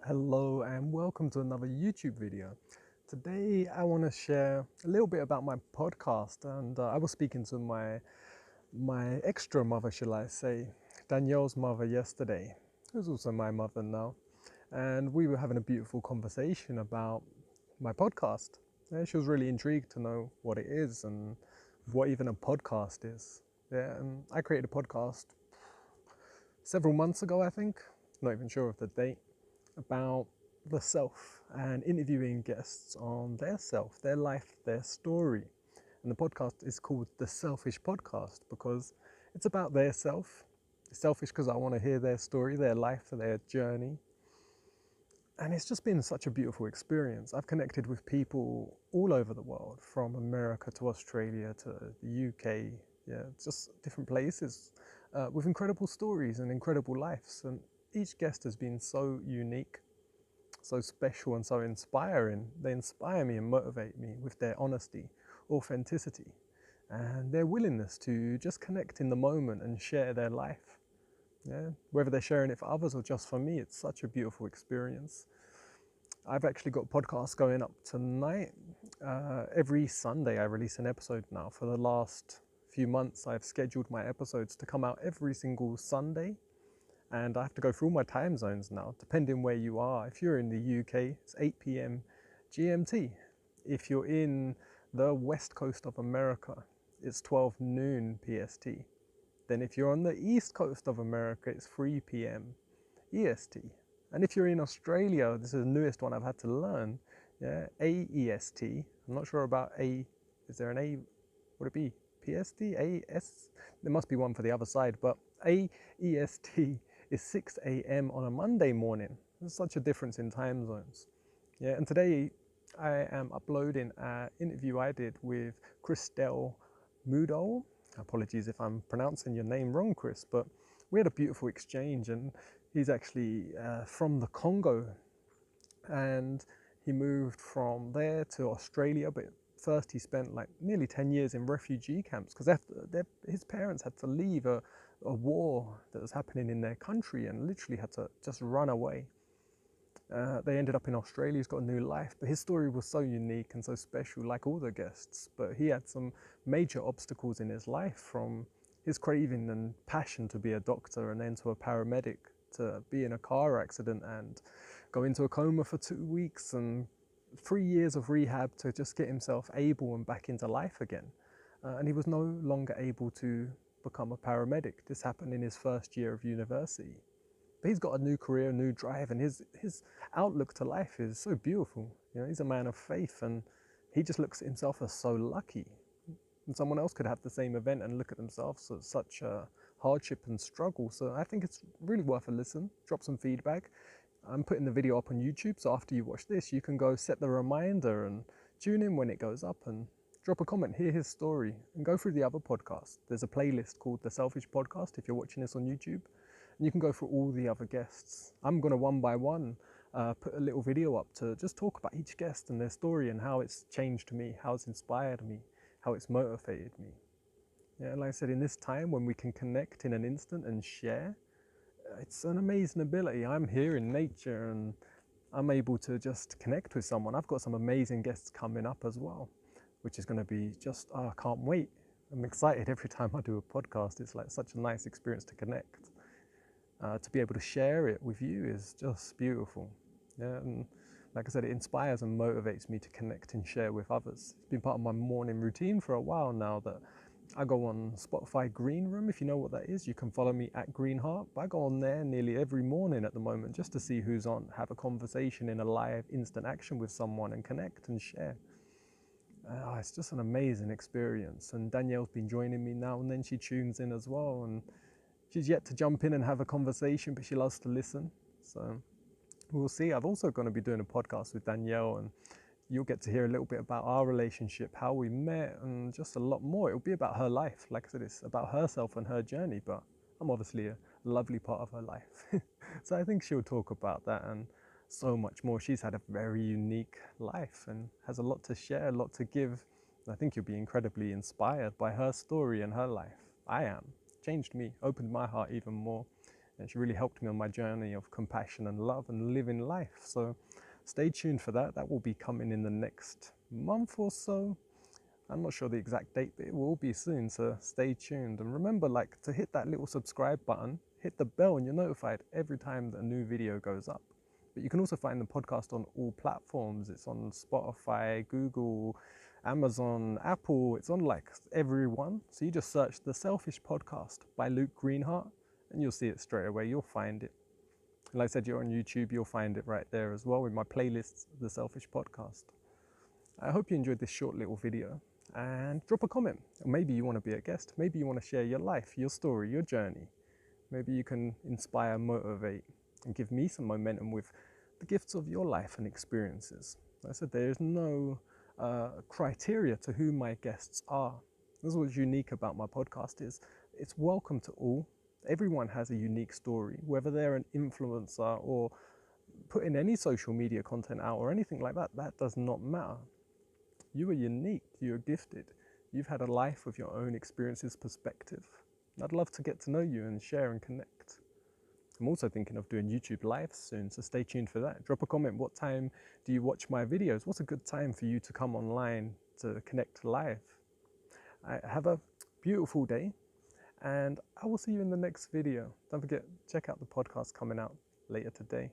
Hello and welcome to another YouTube video. Today I want to share a little bit about my podcast, and I was speaking to my extra mother, shall I say, Danielle's mother yesterday, who's also my mother now, and we were having a beautiful conversation about my podcast. Yeah, she was really intrigued to know what it is and what even a podcast is. Yeah, and I created a podcast several months ago, I think, not even sure of the date, about the self and interviewing guests on their self, their life, their story. And the podcast is called The Selfish Podcast because it's about their self. It's selfish because I want to hear their story, their life, their journey. And it's just been such a beautiful experience. I've connected with people all over the world, from America to Australia to the UK, yeah, just different places, with incredible stories and incredible lives. And each guest has been so unique, so special, and so inspiring. They inspire me and motivate me with their honesty, authenticity, and their willingness to just connect in the moment and share their life. Yeah, whether they're sharing it for others or just for me, it's such a beautiful experience. I've actually got podcasts going up tonight. Every Sunday, I release an episode now. For the last few months, I've scheduled my episodes to come out every single Sunday, and I have to go through all my time zones now, depending where you are. If you're in the UK, it's 8 p.m. GMT. If you're in the west coast of America, it's 12 noon PST. Then if you're on the east coast of America, it's 3 p.m. EST. And if you're in Australia, this is the newest one I've had to learn, yeah, AEST. I'm not sure about A, is there an A, would it be PST, AS? There must be one for the other side, but AEST is 6 a.m. on a Monday morning. There's such a difference in time zones. Yeah, and today I am uploading an interview I did with Christelle Mudol. Apologies if I'm pronouncing your name wrong, Chris, but we had a beautiful exchange, and he's actually from the Congo, and he moved from there to Australia, but first he spent like nearly 10 years in refugee camps because his parents had to leave a war that was happening in their country and literally had to just run away. They ended up in Australia. He's got a new life, but his story was so unique and so special, like all the guests. But he had some major obstacles in his life, from his craving and passion to be a doctor and then to a paramedic, to be in a car accident and go into a coma for 2 weeks and 3 years of rehab to just get himself able and back into life again. And he was no longer able to become a paramedic. This happened in his first year of university. But he's got a new career, a new drive, and his outlook to life is so beautiful. You know, he's a man of faith, and he just looks at himself as so lucky. And someone else could have the same event and look at themselves as such a hardship and struggle. So I think it's really worth a listen. Drop some feedback. I'm putting the video up on YouTube, so after you watch this, you can go set the reminder and tune in when it goes up and drop a comment, hear his story, and go through the other podcasts. There's a playlist called The Selfish Podcast if you're watching this on YouTube, and you can go through all the other guests. I'm going to one by one put a little video up to just talk about each guest and their story and how it's changed me, how it's inspired me, how it's motivated me. Yeah, and like I said, in this time when we can connect in an instant and share, it's an amazing ability. I'm here in nature and I'm able to just connect with someone. I've got some amazing guests coming up as well, which is going to be just, I can't wait. I'm excited every time I do a podcast. It's like such a nice experience to connect. To be able to share it with you is just beautiful. Yeah, and like I said, it inspires and motivates me to connect and share with others. It's been part of my morning routine for a while now that I go on Spotify Green Room. If you know what that is, you can follow me at Greenheart. But I go on there nearly every morning at the moment just to see who's on, have a conversation in a live instant action with someone and connect and share. It's just an amazing experience. And Danielle's been joining me now and then. She tunes in as well. And she's yet to jump in and have a conversation, but she loves to listen. So we'll see. I've also going to be doing a podcast with Danielle, and you'll get to hear a little bit about our relationship, how we met, and just a lot more. It'll be about her life. Like I said, it's about herself and her journey, but I'm obviously a lovely part of her life. So I think she'll talk about that and so much more. She's had a very unique life and has a lot to share, a lot to give. I think you'll be incredibly inspired by her story and her life. I am. Changed me, opened my heart even more. And she really helped me on my journey of compassion and love and living life. So stay tuned for that. That will be coming in the next month or so. I'm not sure the exact date, but it will be soon, so stay tuned. And remember, like, to hit that little subscribe button, hit the bell, and you're notified every time that a new video goes up. But you can also find the podcast on all platforms. It's on Spotify, Google, Amazon, Apple. It's on like everyone. So you just search The Selfish Podcast by Luke Greenheart and you'll see it straight away. You'll find it. And like I said, you're on YouTube, you'll find it right there as well with my playlists, The Selfish Podcast. I hope you enjoyed this short little video, and drop a comment. Maybe you want to be a guest. Maybe you want to share your life, your story, your journey. Maybe you can inspire, motivate, and give me some momentum with the gifts of your life and experiences. Like I said, there's no criteria to who my guests are. This is what's unique about my podcast is it's welcome to all. Everyone has a unique story, whether they're an influencer or putting any social media content out or anything like that, that does not matter. You are unique, you're gifted. You've had a life with your own experiences, perspective. I'd love to get to know you and share and connect. I'm also thinking of doing YouTube lives soon, so stay tuned for that. Drop a comment. What time do you watch my videos? What's a good time for you to come online to connect live? Have a beautiful day, and I will see you in the next video. Don't forget, check out the podcast coming out later today.